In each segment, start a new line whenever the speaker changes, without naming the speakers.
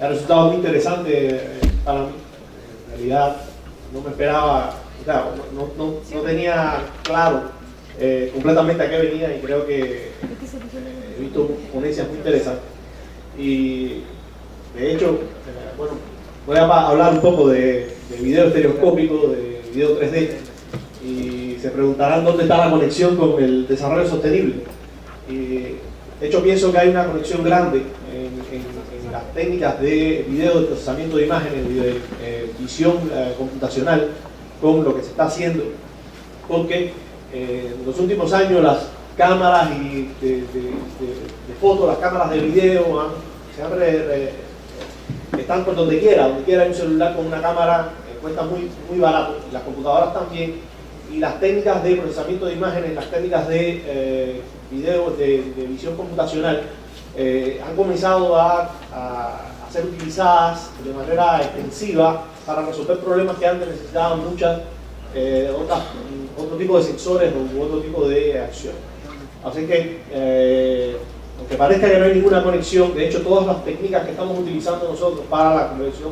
Ha resultado muy interesante para mí. En realidad no me esperaba, claro, no tenía claro completamente a qué venía, y creo que he visto ponencias muy interesantes. Y de hecho, bueno, voy a hablar un poco de video estereoscópico, de video 3D, y se preguntarán dónde está la conexión con el desarrollo sostenible. Y de hecho pienso que hay una conexión grande en las técnicas de video, de procesamiento de imágenes, de visión computacional, con lo que se está haciendo, porque en los últimos años las cámaras de fotos, las cámaras de video están por donde quiera hay un celular con una cámara, cuesta muy barato, y las computadoras también, y las técnicas de procesamiento de imágenes, las técnicas de video, de visión computacional, han comenzado a ser utilizadas de manera extensiva para resolver problemas que antes necesitaban muchas otro tipo de sensores u otro tipo de acciones. Así que, aunque parezca que no hay ninguna conexión, de hecho todas las técnicas que estamos utilizando nosotros para la conversión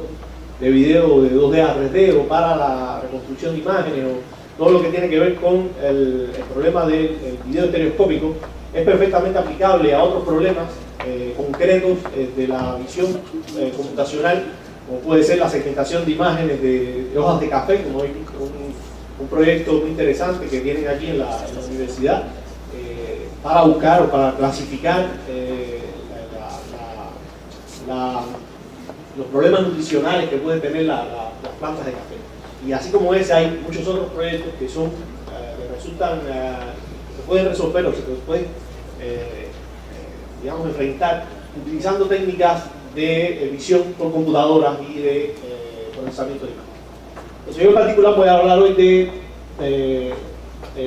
de video de 2D a 3D, o para la reconstrucción de imágenes, o todo lo que tiene que ver con el problema del video estereoscópico, es perfectamente aplicable a otros problemas concretos de la visión computacional, como puede ser la segmentación de imágenes de hojas de café, como hay un proyecto muy interesante que tienen aquí en la universidad, para buscar o para clasificar los problemas nutricionales que pueden tener las plantas de café. Y así como ese, hay muchos otros proyectos que son, que resultan, se pueden resolver o se pueden, digamos, enfrentar utilizando técnicas de visión por computadoras y de procesamiento de imágenes. Entonces, yo en particular voy a hablar hoy de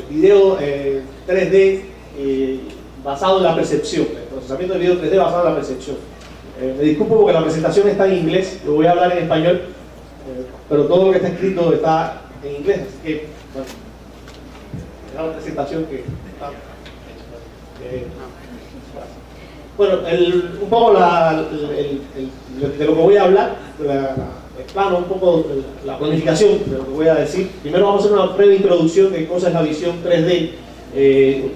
video 3D basado en la percepción, el procesamiento de video 3D basado en la percepción. Me disculpo porque la presentación está en inglés, yo voy a hablar en español, pero todo lo que está escrito está en inglés, así que, bueno, es la presentación que está. Bueno, un poco de lo que voy a hablar, explano un poco la planificación de lo que voy a decir. Primero vamos a hacer una breve introducción de cosa es la visión 3D.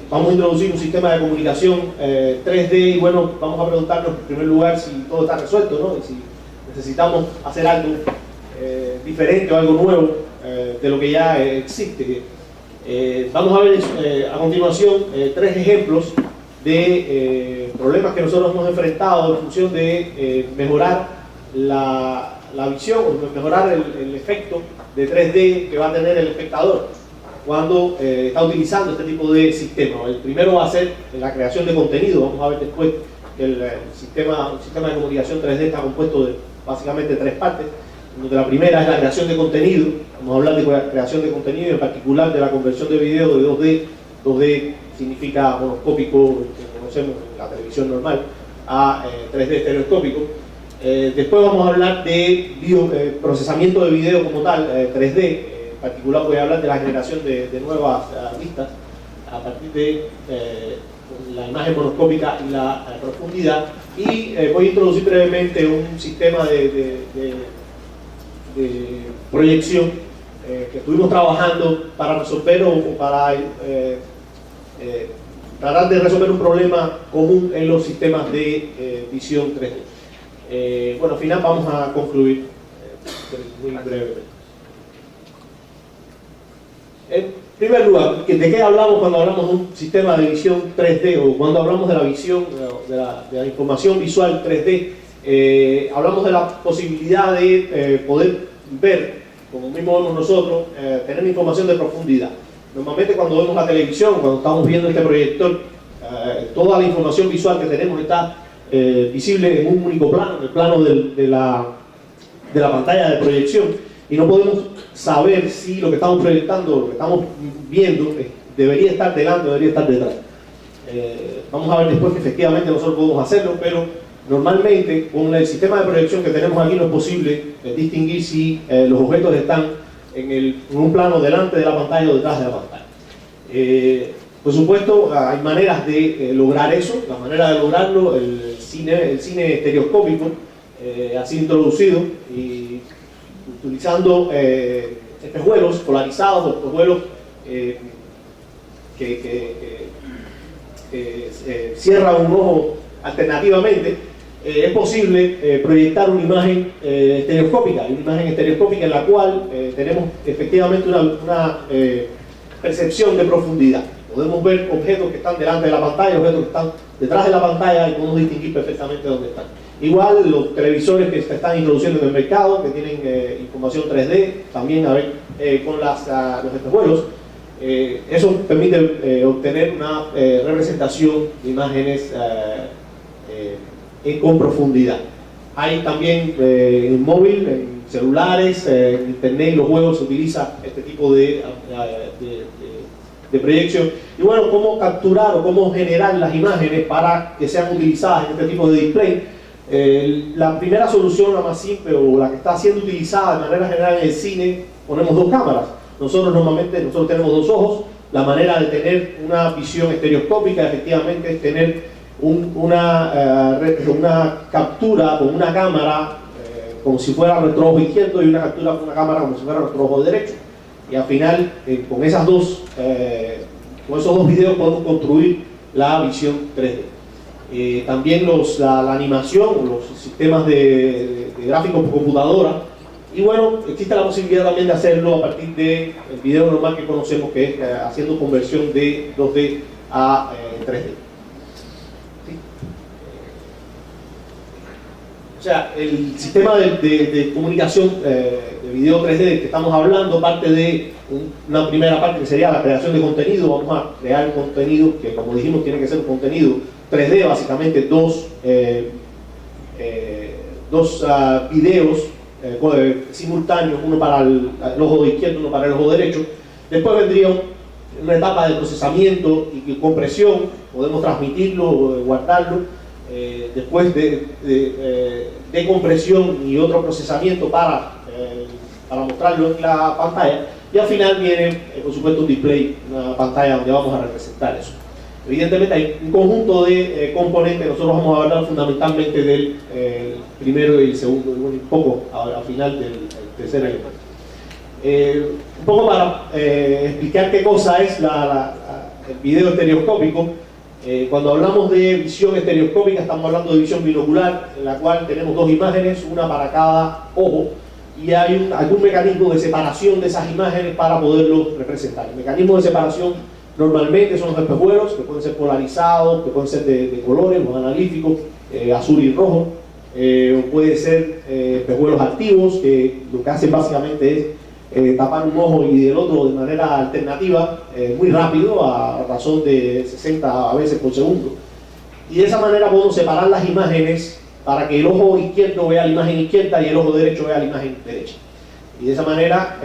Vamos a introducir un sistema de comunicación 3D, y bueno, vamos a preguntarnos en primer lugar si todo está resuelto, ¿no? Y si necesitamos hacer algo diferente o algo nuevo de lo que ya existe. Vamos a ver a continuación tres ejemplos de problemas que nosotros hemos enfrentado en función de mejorar la visión, o mejorar el efecto de 3D que va a tener el espectador cuando está utilizando este tipo de sistema. El primero va a ser la creación de contenido. Vamos a ver después que un sistema de comunicación 3D está compuesto de básicamente tres partes, donde la primera es la creación de contenido. Vamos a hablar de creación de contenido, y en particular de la conversión de video de 2D. 2D significa monoscópico, que conocemos en la televisión normal, a 3D estereoscópico. Después vamos a hablar de procesamiento de video como tal, 3D. En particular voy a hablar de la generación de nuevas vistas a partir de la imagen monoscópica y la profundidad. Y voy a introducir brevemente un sistema de proyección que estuvimos trabajando para resolver o para tratar de resolver un problema común en los sistemas de visión 3D. Bueno, al final vamos a concluir muy brevemente. En primer lugar, ¿de qué hablamos cuando hablamos de un sistema de visión 3D, o cuando hablamos de la visión, de la información visual 3D? Hablamos de la posibilidad de poder ver, como mismo vemos nosotros, tener información de profundidad. Normalmente cuando vemos la televisión, cuando estamos viendo este proyector, toda la información visual que tenemos está visible en un único plano, en el plano de la pantalla de proyección, y no podemos saber si lo que estamos proyectando, lo que estamos viendo, debería estar delante o debería estar detrás. Vamos a ver después que efectivamente nosotros podemos hacerlo, pero normalmente con el sistema de proyección que tenemos aquí no es posible distinguir si los objetos están en un plano delante de la pantalla o detrás de la pantalla. Por supuesto, hay maneras de lograr eso. La manera de lograrlo, el cine estereoscópico ha sido introducido y utilizando espejuelos polarizados o espejuelos que cierran un ojo alternativamente. Es posible proyectar una imagen estereoscópica, en la cual tenemos efectivamente una percepción de profundidad. Podemos ver objetos que están delante de la pantalla, objetos que están detrás de la pantalla y podemos distinguir perfectamente dónde están. Igual los televisores que se están introduciendo en el mercado, que tienen información 3D, también a ver con los espejuelos, eso permite obtener una representación de imágenes con profundidad. Hay también en móvil, en celulares, en internet y los juegos se utiliza este tipo de proyección. Y bueno, cómo capturar o cómo generar las imágenes para que sean utilizadas en este tipo de display. La primera solución, la más simple o la que está siendo utilizada de manera general en el cine, ponemos dos cámaras. Nosotros tenemos dos ojos. La manera de tener una visión estereoscópica efectivamente es tener una captura con una cámara como si fuera nuestro ojo izquierdo y una captura con una cámara como si fuera nuestro ojo derecho. Y al final, con esos dos videos podemos construir la visión 3D. También la animación, los sistemas de gráficos por computadora. Y bueno, existe la posibilidad también de hacerlo a partir del video normal que conocemos, que es haciendo conversión de 2D a 3D. ¿Sí? O sea, el sistema de comunicación de video 3D que estamos hablando parte de una primera parte que sería la creación de contenido. Vamos a crear un contenido que, como dijimos, tiene que ser un contenido 3D, básicamente dos videos simultáneos, uno para el ojo izquierdo, uno para el ojo derecho. Después vendría una etapa de procesamiento y compresión, podemos transmitirlo, guardarlo, después de compresión y otro procesamiento para mostrarlo en la pantalla, y al final viene, por supuesto, un display, una pantalla donde vamos a representar eso. Evidentemente hay un conjunto de componentes. Nosotros vamos a hablar fundamentalmente del primero y el segundo, y un poco al final del tercer elemento. Un poco para explicar qué cosa es el video estereoscópico. Cuando hablamos de visión estereoscópica estamos hablando de visión binocular, en la cual tenemos dos imágenes, una para cada ojo, y hay algún mecanismo de separación de esas imágenes para poderlo representar. El mecanismo de separación normalmente son los espejuelos, que pueden ser polarizados, que pueden ser de colores, los analíticos, azul y rojo, o puede ser espejuelos activos, que lo que hacen básicamente es tapar un ojo y el otro de manera alternativa, muy rápido, a razón de 60 veces por segundo. Y de esa manera podemos separar las imágenes para que el ojo izquierdo vea la imagen izquierda y el ojo derecho vea la imagen derecha. Y de esa manera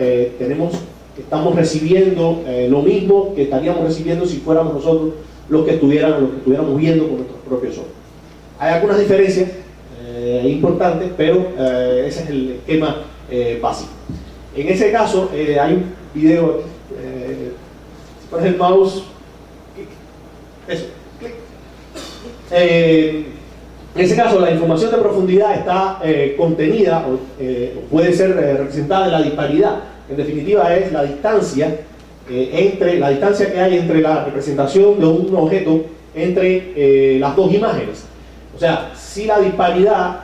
estamos recibiendo lo mismo que estaríamos recibiendo si fuéramos nosotros los que estuviéramos viendo con nuestros propios ojos. Hay algunas diferencias importantes, pero ese es el esquema básico. En ese caso, hay un video aquí. Si pones el mouse, eso, clic. En ese caso, la información de profundidad está contenida o puede ser representada en la disparidad. En definitiva, es la distancia que hay entre la representación de un objeto entre las dos imágenes. O sea, si la disparidad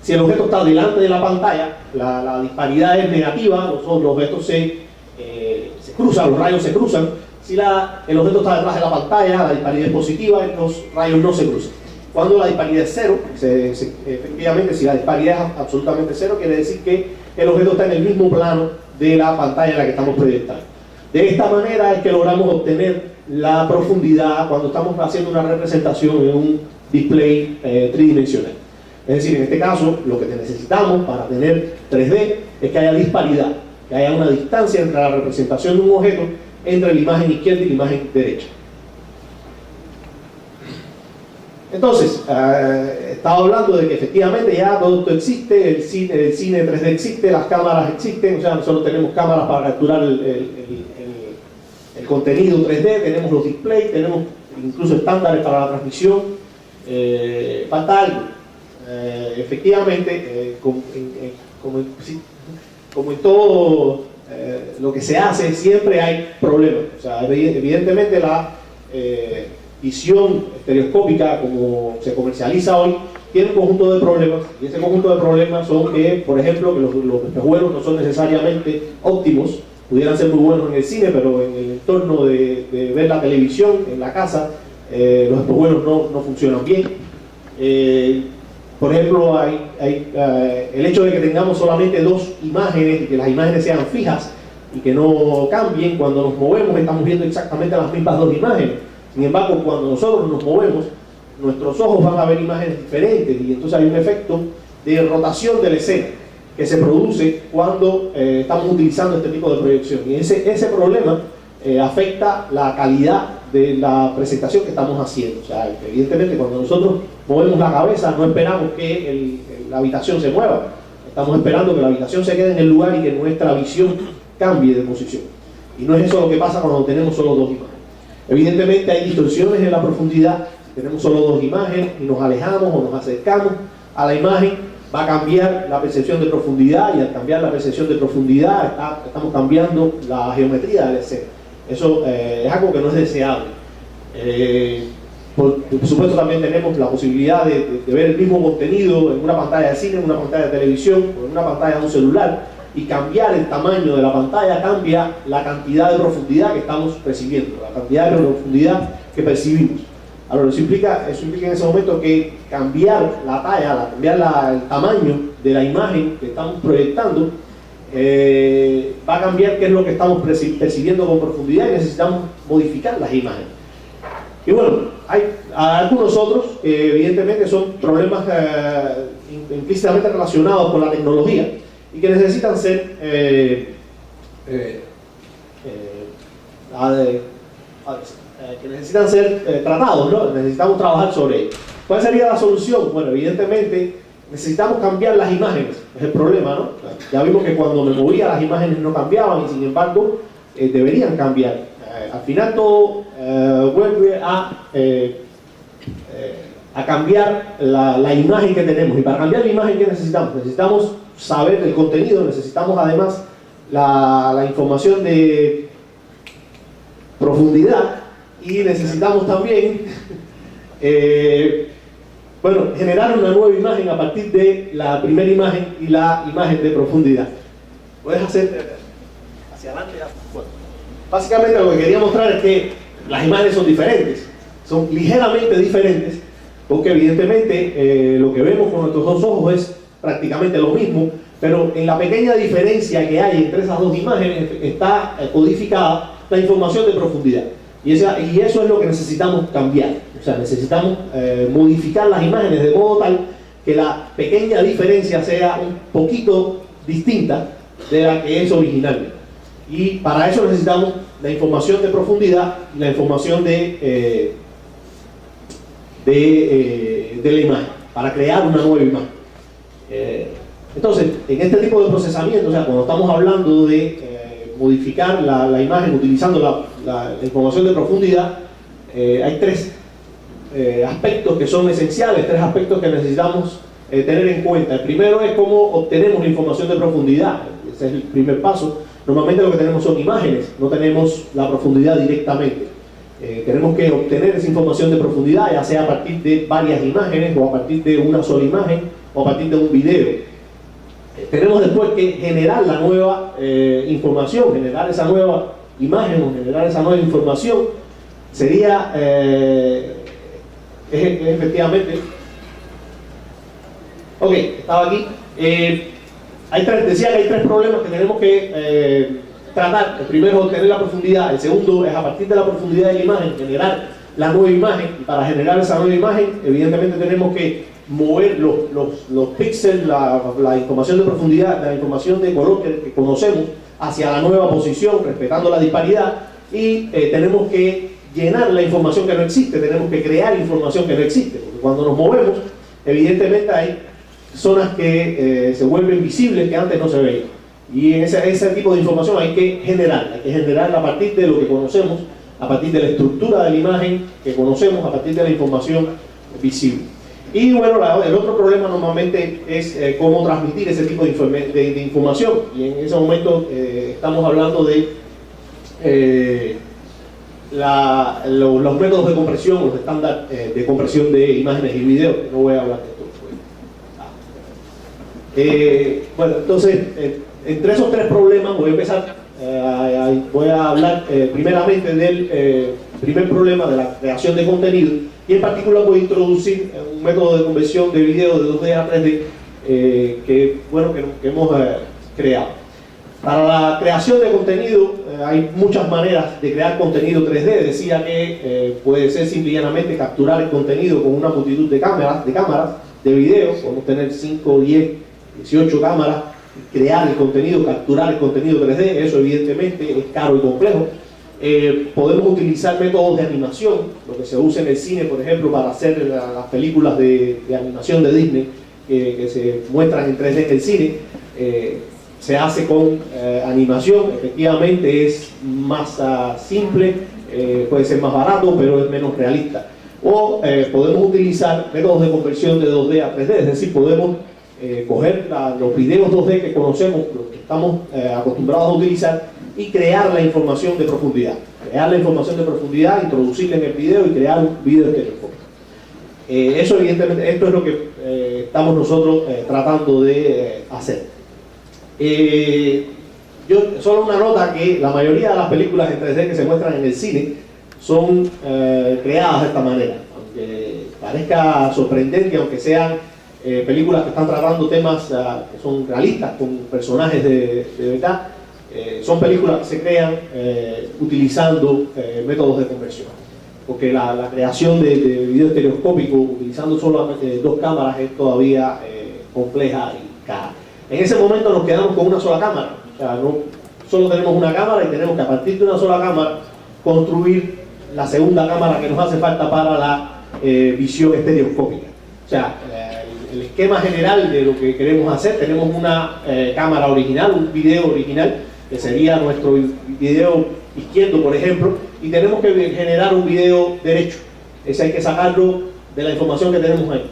si el objeto está delante de la pantalla, la disparidad es negativa, los objetos se cruzan, los rayos se cruzan. Si el objeto está detrás de la pantalla, la disparidad es positiva y los rayos no se cruzan. Cuando la disparidad es cero, efectivamente, si la disparidad es absolutamente cero, quiere decir que el objeto está en el mismo plano de la pantalla en la que estamos proyectando. De esta manera es que logramos obtener la profundidad cuando estamos haciendo una representación en un display tridimensional. Es decir, en este caso, lo que necesitamos para tener 3D es que haya disparidad, que haya una distancia entre la representación de un objeto entre la imagen izquierda y la imagen derecha. Entonces, estaba hablando de que efectivamente ya todo esto existe, el cine 3D existe, las cámaras existen, o sea, nosotros tenemos cámaras para capturar contenido 3D, tenemos los displays, tenemos incluso estándares para la transmisión. Falta algo. Efectivamente, como en todo lo que se hace, siempre hay problemas. O sea, evidentemente la visión estereoscópica, como se comercializa hoy, tiene un conjunto de problemas, y ese conjunto de problemas son que, por ejemplo, que los espejuelos no son necesariamente óptimos. Pudieran ser muy buenos en el cine, pero en el entorno de ver la televisión, en la casa, los espejuelos no funcionan bien. Por ejemplo, el hecho de que tengamos solamente dos imágenes y que las imágenes sean fijas y que no cambien, cuando nos movemos estamos viendo exactamente las mismas dos imágenes. Sin embargo, cuando nosotros nos movemos, nuestros ojos van a ver imágenes diferentes, y entonces hay un efecto de rotación de la escena que se produce cuando estamos utilizando este tipo de proyección, y ese problema afecta la calidad de la presentación que estamos haciendo. O sea, evidentemente cuando nosotros movemos la cabeza no esperamos que la habitación se mueva, estamos esperando que la habitación se quede en el lugar y que nuestra visión cambie de posición, y no es eso lo que pasa cuando tenemos solo dos imágenes. Evidentemente hay distorsiones en la profundidad. Si tenemos solo dos imágenes y nos alejamos o nos acercamos a la imagen, va a cambiar la percepción de profundidad, y al cambiar la percepción de profundidad estamos cambiando la geometría de la escena. Eso es algo que no es deseable. Por supuesto, también tenemos la posibilidad de ver el mismo contenido en una pantalla de cine, en una pantalla de televisión o en una pantalla de un celular, y cambiar el tamaño de la pantalla cambia la cantidad de profundidad que estamos percibiendo, la cantidad de profundidad que percibimos. Ahora, eso implica en ese momento que cambiar la talla, cambiar el tamaño de la imagen que estamos proyectando, va a cambiar qué es lo que estamos percibiendo con profundidad, y necesitamos modificar las imágenes. Y bueno, hay algunos otros que evidentemente son problemas implícitamente relacionados con la tecnología y que necesitan ser tratados, ¿no? Necesitamos trabajar sobre ello. ¿Cuál sería la solución? Bueno, evidentemente necesitamos cambiar las imágenes, es el problema, ¿no? Ya vimos que cuando me movía las imágenes no cambiaban, y sin embargo deberían cambiar. Al final todo vuelve a cambiar la imagen que tenemos, y para cambiar la imagen, ¿qué necesitamos? Necesitamos saber el contenido, necesitamos además la información de profundidad, y necesitamos también generar una nueva imagen a partir de la primera imagen y la imagen de profundidad. Puedes hacer hacia adelante. Bueno, básicamente lo que quería mostrar es que las imágenes son diferentes, son ligeramente diferentes, porque evidentemente lo que vemos con nuestros dos ojos es prácticamente lo mismo, pero en la pequeña diferencia que hay entre esas dos imágenes está codificada la información de profundidad, y eso es lo que necesitamos cambiar. O sea, necesitamos modificar las imágenes de modo tal que la pequeña diferencia sea un poquito distinta de la que es originalmente, y para eso necesitamos la información de profundidad y la información de la imagen para crear una nueva imagen. Entonces, en este tipo de procesamiento, o sea, cuando estamos hablando de modificar la imagen utilizando la información de profundidad, hay tres aspectos que son esenciales, tres aspectos que necesitamos tener en cuenta. El primero es cómo obtenemos la información de profundidad. Ese es el primer paso. Normalmente lo que tenemos son imágenes, no tenemos la profundidad directamente. Tenemos que obtener esa información de profundidad, ya sea a partir de varias imágenes, o a partir de una sola imagen, o a partir de un video. Tenemos después que generar la nueva información, generar esa nueva imagen o generar esa nueva información. Sería efectivamente, ok, estaba aquí. Decía que hay tres problemas que tenemos que tratar. El primero es obtener la profundidad, el segundo es a partir de la profundidad de la imagen generar la nueva imagen, y para generar esa nueva imagen evidentemente tenemos que mover los píxeles, la información de profundidad, la información de color que conocemos, hacia la nueva posición, respetando la disparidad, y tenemos que llenar la información que no existe, tenemos que crear información que no existe, porque cuando nos movemos evidentemente hay zonas que se vuelven visibles que antes no se veían. Y en ese tipo de información hay que generarla a partir de lo que conocemos, a partir de la estructura de la imagen que conocemos, a partir de la información visible. Y bueno, el otro problema normalmente es cómo transmitir ese tipo de información. Y en ese momento estamos hablando de los métodos de compresión, los estándares de compresión de imágenes y videos. No voy a hablar de esto. Bueno, entonces, entre esos tres problemas voy a empezar, voy a hablar primeramente del primer problema de la creación de contenido, y en particular voy a introducir un método de conversión de video de 2D a 3D que hemos creado. Para la creación de contenido hay muchas maneras de crear contenido 3D. Decía que puede ser simple y llanamente capturar el contenido con una multitud de cámaras de video. Podemos tener 5, 10, 18 cámaras, crear el contenido, capturar el contenido 3D. Eso evidentemente es caro y complejo. Podemos utilizar métodos de animación, lo que se usa en el cine, por ejemplo, para hacer las películas de animación de Disney que se muestran en 3D en el cine. Se hace con animación, efectivamente es más simple, puede ser más barato, pero es menos realista. O podemos utilizar métodos de conversión de 2D a 3D, es decir, podemos coger los videos 2D que conocemos, los que estamos acostumbrados a utilizar, y crear la información de profundidad. Crear la información de profundidad, introducirla en el video y crear un video estereoscópico. Eso evidentemente, esto es lo que estamos nosotros tratando de hacer. Solo una nota, que la mayoría de las películas en 3D que se muestran en el cine son creadas de esta manera. Aunque parezca sorprendente, aunque sean películas que están tratando temas que son realistas, con personajes de verdad, son películas que se crean utilizando métodos de conversión. Porque la creación de video estereoscópico utilizando solamente 2 cámaras es todavía compleja y cara. En ese momento nos quedamos con una sola cámara. O sea, no solo tenemos una cámara y tenemos que, a partir de una sola cámara, construir la segunda cámara que nos hace falta para la visión estereoscópica. O sea, el esquema general de lo que queremos hacer: tenemos una cámara original, un video original, que sería nuestro video izquierdo, por ejemplo, y tenemos que generar un video derecho. Ese hay que sacarlo de la información que tenemos ahí,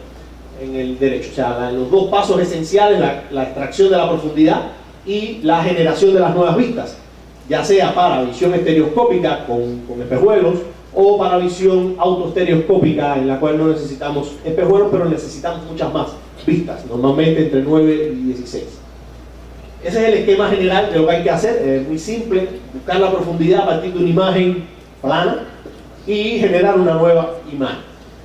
en el derecho. O sea, los 2 pasos esenciales: la extracción de la profundidad y la generación de las nuevas vistas, ya sea para visión estereoscópica con espejuelos, o para visión autoestereoscópica, en la cual no necesitamos espejuelos, pero necesitamos muchas más vistas, normalmente entre 9 y 16. Ese es el esquema general de lo que hay que hacer. Es muy simple: buscar la profundidad a partir de una imagen plana y generar una nueva imagen.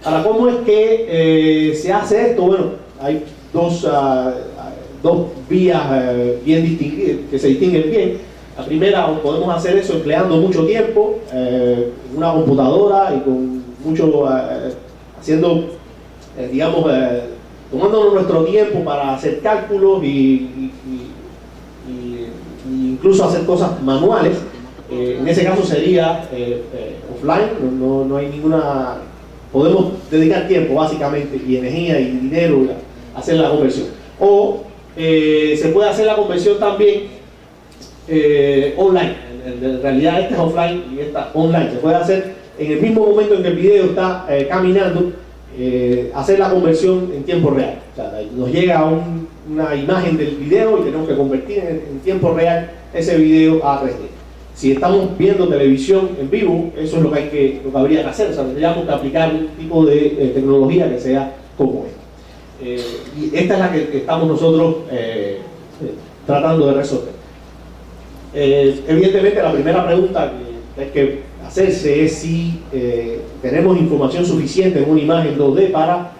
Ahora, ¿cómo es que se hace esto? Bueno, hay dos vías bien distinguidas, que se distinguen bien. La primera, podemos hacer eso empleando mucho tiempo en una computadora y con mucho, haciendo, tomándonos nuestro tiempo para hacer cálculos y incluso hacer cosas manuales. En ese caso sería offline, no hay ninguna... Podemos dedicar tiempo, básicamente, y energía y dinero a hacer la conversión. O se puede hacer la conversión también online. En realidad esta es offline y esta online. Se puede hacer en el mismo momento en que el video está caminando, hacer la conversión en tiempo real. O sea, nos llega una imagen del video y tenemos que convertir en tiempo real ese video a 3D. Si estamos viendo televisión en vivo, eso es lo que habría que hacer. O sea, tendríamos que aplicar un tipo de tecnología que sea como esta. Y esta es la que estamos nosotros tratando de resolver. Evidentemente, la primera pregunta que hay que hacerse es si tenemos información suficiente en una imagen 2D para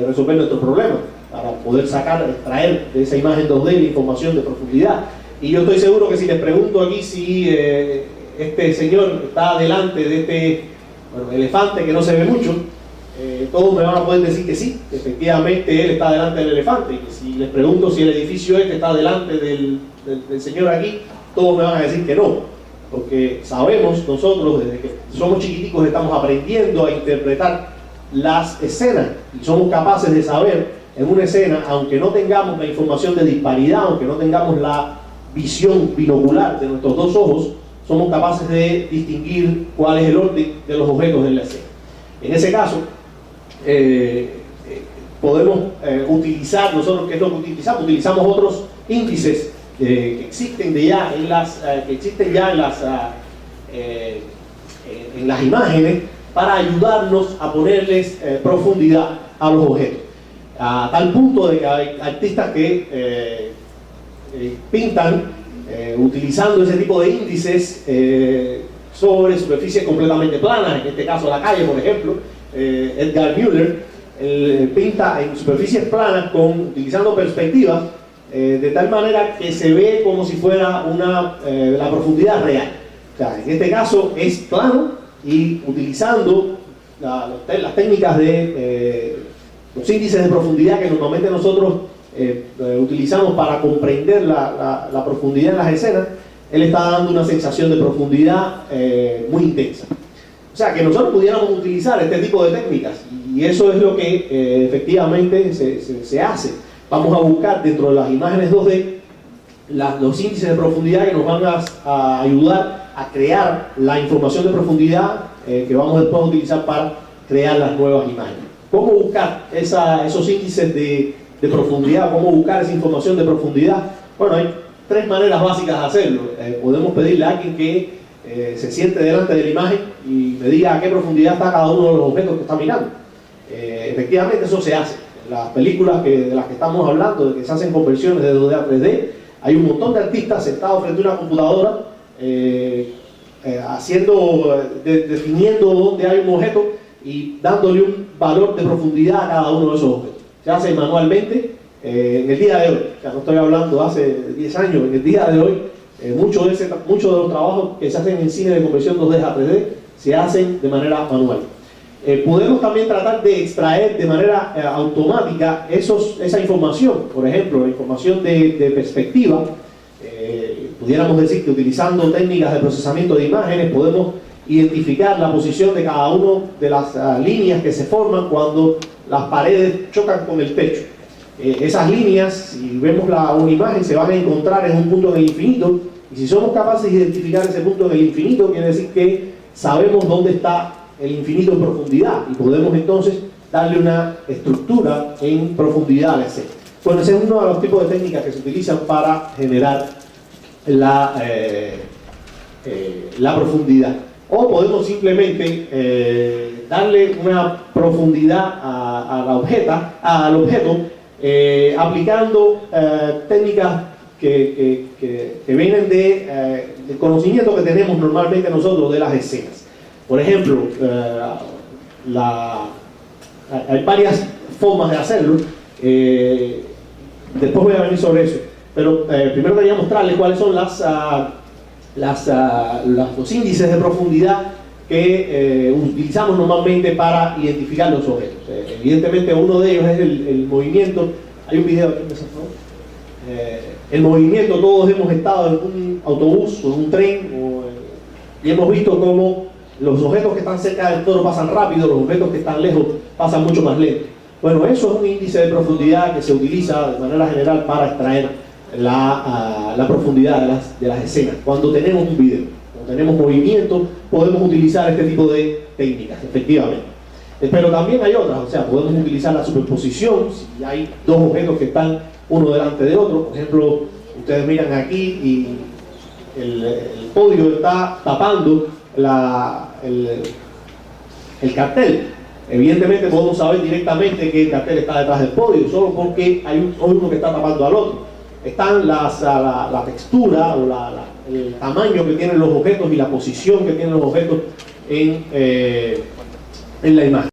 resolver nuestro problema, para poder extraer de esa imagen 2D la información de profundidad. Y yo estoy seguro que si les pregunto aquí si este señor está delante de este elefante que no se ve mucho, todos me van a poder decir que sí, que efectivamente él está delante del elefante. Y que si les pregunto si el edificio este está delante del señor aquí, todos me van a decir que no, porque sabemos nosotros, desde que somos chiquiticos, estamos aprendiendo a interpretar las escenas y somos capaces de saber en una escena, aunque no tengamos la información de disparidad, aunque no tengamos visión binocular de nuestros dos ojos, somos capaces de distinguir cuál es el orden de los objetos en la escena. En ese caso, podemos utilizar, nosotros, ¿qué es lo que utilizamos? Utilizamos otros índices que existen ya en las imágenes para ayudarnos a ponerles profundidad a los objetos. A tal punto de que hay artistas que pintan utilizando ese tipo de índices sobre superficies completamente planas, en este caso la calle, por ejemplo. Edgar Müller pinta en superficies planas utilizando perspectivas de tal manera que se ve como si fuera la profundidad real. O sea, en este caso es plano y utilizando las técnicas de los índices de profundidad que normalmente nosotros utilizamos para comprender la profundidad en las escenas, él está dando una sensación de profundidad muy intensa. O sea, que nosotros pudiéramos utilizar este tipo de técnicas, y eso es lo que efectivamente se hace. Vamos a buscar dentro de las imágenes 2D los índices de profundidad que nos van a ayudar a crear la información de profundidad que vamos después a utilizar para crear las nuevas imágenes. ¿Cómo buscar esos índices de profundidad? ¿Cómo buscar esa información de profundidad? Bueno, hay tres maneras básicas de hacerlo. Podemos pedirle a alguien que se siente delante de la imagen y me diga a qué profundidad está cada uno de los objetos que está mirando. Efectivamente eso se hace. En las películas de las que estamos hablando, de que se hacen conversiones de 2D a 3D, hay un montón de artistas sentados frente a una computadora definiendo dónde hay un objeto y dándole un valor de profundidad a cada uno de esos objetos. Se hace manualmente en el día de hoy, ya no estoy hablando hace 10 años, en el día de hoy muchos de los trabajos que se hacen en cine de conversión 2D a 3D se hacen de manera manual. Podemos también tratar de extraer de manera automática esa información, por ejemplo, la información de perspectiva. Pudiéramos decir que utilizando técnicas de procesamiento de imágenes podemos identificar la posición de cada una de las líneas que se forman cuando las paredes chocan con el techo. Esas líneas, si vemos una imagen, se van a encontrar en un punto en el infinito, y si somos capaces de identificar ese punto en el infinito, quiere decir que sabemos dónde está el infinito en profundidad, y podemos entonces darle una estructura en profundidad a la escena. Bueno, ese es uno de los tipos de técnicas que se utilizan para generar la profundidad. O podemos simplemente darle una profundidad al objeto aplicando técnicas que vienen del conocimiento que tenemos normalmente nosotros de las escenas. Por ejemplo, hay varias formas de hacerlo. Después voy a venir sobre eso. Pero primero quería mostrarles cuáles son los índices de profundidad que utilizamos normalmente para identificar los objetos. Evidentemente uno de ellos es el movimiento. Hay un video aquí, por favor. El movimiento, todos hemos estado en un autobús o en un tren y hemos visto cómo los objetos que están cerca del toro pasan rápido, los objetos que están lejos pasan mucho más lento. Bueno, eso es un índice de profundidad que se utiliza de manera general para extraer la profundidad de las escenas. Cuando tenemos un video, cuando tenemos movimiento, podemos utilizar este tipo de técnicas, efectivamente. Pero también hay otras, o sea, podemos utilizar la superposición, si hay dos objetos que están uno delante de otro. Por ejemplo, ustedes miran aquí y el podio está tapando el cartel. Evidentemente podemos saber directamente que el cartel está detrás del podio, solo porque hay uno que está tapando al otro. Están la textura o el tamaño que tienen los objetos y la posición que tienen los objetos en la imagen.